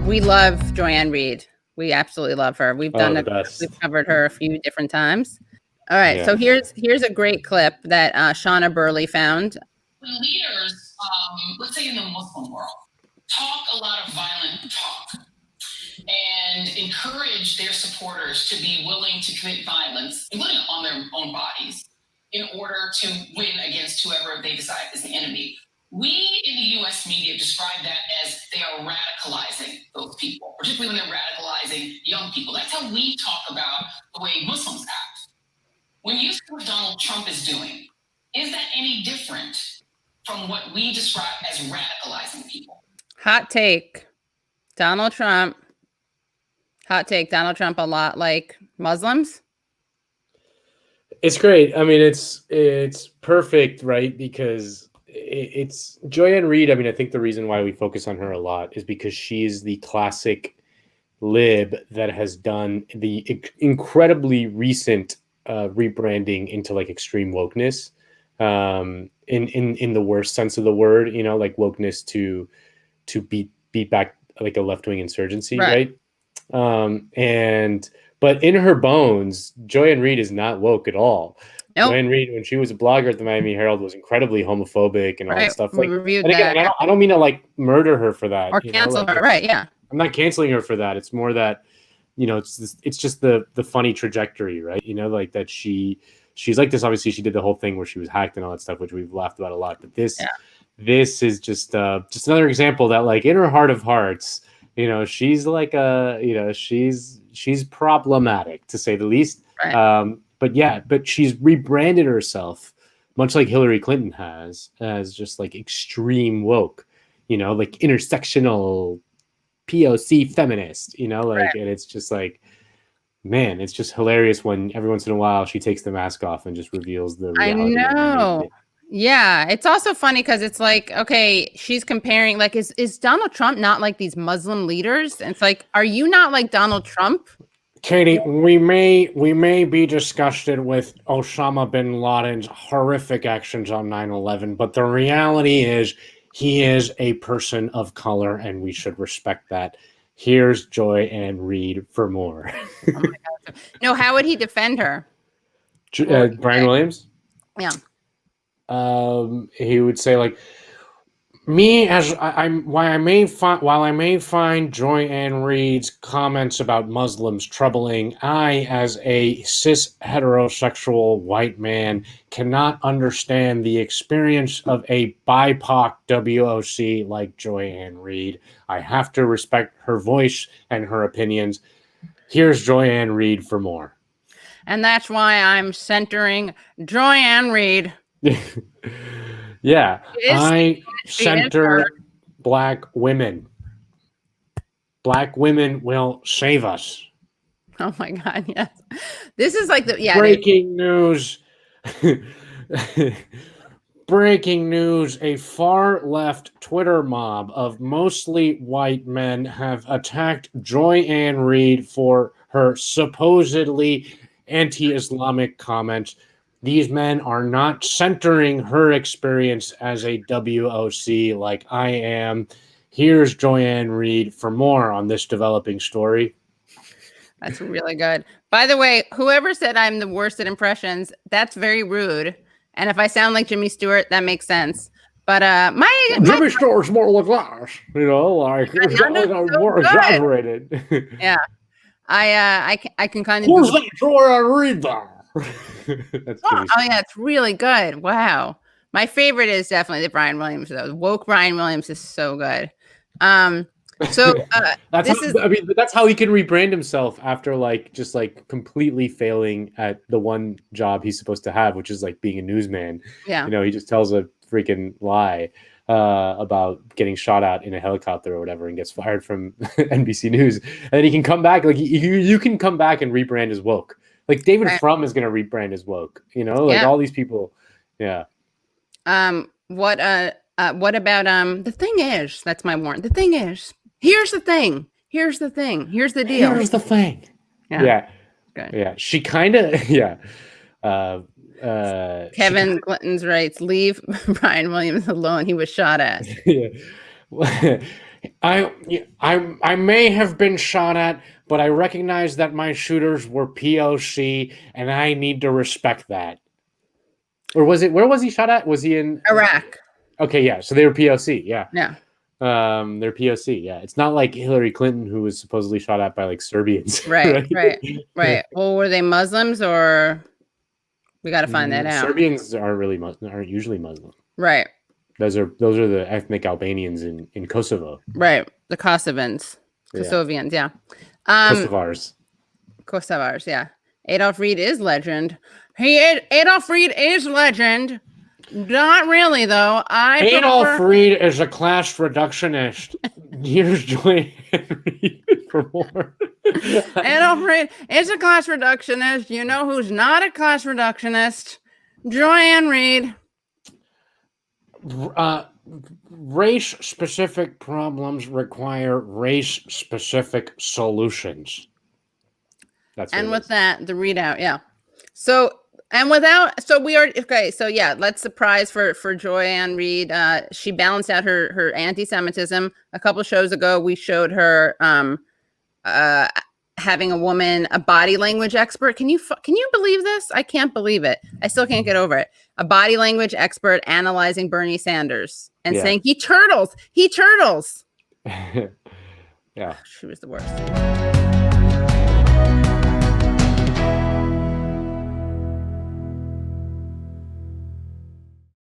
We love Joanne Reid. We absolutely love her. We've covered her a few different times. All right, so here's a great clip that Shauna Burley found. When leaders, let's say in the Muslim world, talk a lot of violent talk and encourage their supporters to be willing to commit violence, including on their own bodies, in order to win against whoever they decide is the enemy. We in the U.S. media describe that as they are radicalizing those people, particularly when they're radicalizing young people. That's how we talk about the way Muslims act. When you see what Donald Trump is doing, is that any different from what we describe as radicalizing people? Hot take. Donald Trump a lot like Muslims. It's great. I mean, it's perfect, right? Because it's Joanne Reid. I mean, I think the reason why we focus on her a lot is because she's the classic lib that has done the incredibly recent rebranding into like extreme wokeness, in the worst sense of the word, you know, like wokeness to beat back like a left-wing insurgency, right? But in her bones, Joanne Reid is not woke at all. Nope. Joanne Reid, when she was a blogger at the Miami Herald, was incredibly homophobic and all that stuff. Like, and again, I don't mean to like murder her for that or cancel her, right? Yeah, I'm not canceling her for that. It's more that, you know, it's just the funny trajectory, right? You know, like that she's like this. Obviously, she did the whole thing where she was hacked and all that stuff, which we've laughed about a lot. But this is just another example that, like, in her heart of hearts, you know, she's like she's problematic to say the least. Right. But she's rebranded herself, much like Hillary Clinton has, as just like extreme woke, you know, like intersectional POC feminist, you know, like, and it's just like, man, it's just hilarious when every once in a while she takes the mask off and just reveals the reality. I know. Yeah, it's also funny because it's like, okay, she's comparing, like, is Donald Trump not like these Muslim leaders? And it's like, are you not like Donald Trump? Katie, we may be disgusted with Osama bin Laden's horrific actions on 9/11, but the reality is he is a person of color and we should respect that. Here's Joanne Reid for more. Oh my God. No, how would he defend her? Brian Williams? Yeah. He would say, like, while I may find Joanne Reid's comments about Muslims troubling, I, as a cis heterosexual white man, cannot understand the experience of a BIPOC WOC like Joanne Reid. I have to respect her voice and her opinions. Here's Joanne Reid for more. And that's why I'm centering Joanne Reid. Yeah, I center Black women. Black women will save us. Oh my God, yes. This is like breaking news. Breaking news, a far-left Twitter mob of mostly white men have attacked Joanne Reid for her supposedly anti-Islamic comments. These men are not centering her experience as a WOC like I am. Here's Joanne Reid for more on this developing story. That's really good. By the way, whoever said I'm the worst at impressions, that's very rude. And if I sound like Jimmy Stewart, that makes sense. But Jimmy Stewart's more like that, you know, like more exaggerated. Yeah, I can kind of. Who's that Joanne Reid there? Oh yeah, it's really good. Wow, my favorite is definitely the Brian Williams though. Woke Brian Williams is so good. That's how he can rebrand himself after just completely failing at the one job he's supposed to have, which is like being a newsman. Yeah, you know, he just tells a freaking lie about getting shot at in a helicopter or whatever and gets fired from NBC News, and then he can come back. Like you can come back and rebrand as woke. Like David Frum is going to rebrand as woke, you know, like all these people. Yeah. What about the thing is, that's my warrant. The thing is, here's the thing. Here's the thing. Here's the deal. Here's the thing. Yeah. Good. Yeah. She kind of, Kevin Clinton's writes, leave Brian Williams alone. He was shot at. Yeah. I may have been shot at, but I recognize that my shooters were POC, and I need to respect that. Or was it? Where was he shot at? Was he in Iraq? Okay, yeah. So they were POC, yeah. Yeah. They're POC, yeah. It's not like Hillary Clinton, who was supposedly shot at by like Serbians. Right. Well, were they Muslims or? We got to find that out. Serbians aren't usually Muslim. Right. Those are the ethnic Albanians in Kosovo. Right. The Kosovans. Kosovians, yeah. Kosovars, yeah. Adolf Reid is legend. Adolf Reid is legend. Not really, though. Adolf Reid is a class reductionist. Here's Joanne Reid for more. Adolf Reid is a class reductionist. You know who's not a class reductionist? Joanne Reid. Race-specific problems require race-specific solutions. And with that, the readout, yeah. So we are okay. So yeah, let's surprise for Joanne Reid. She balanced out her anti-Semitism. A couple shows ago, we showed her having a woman, a body language expert. Can you believe this? I can't believe it. I still can't get over it. A body language expert analyzing Bernie Sanders and saying he turtles. Yeah, She was the worst.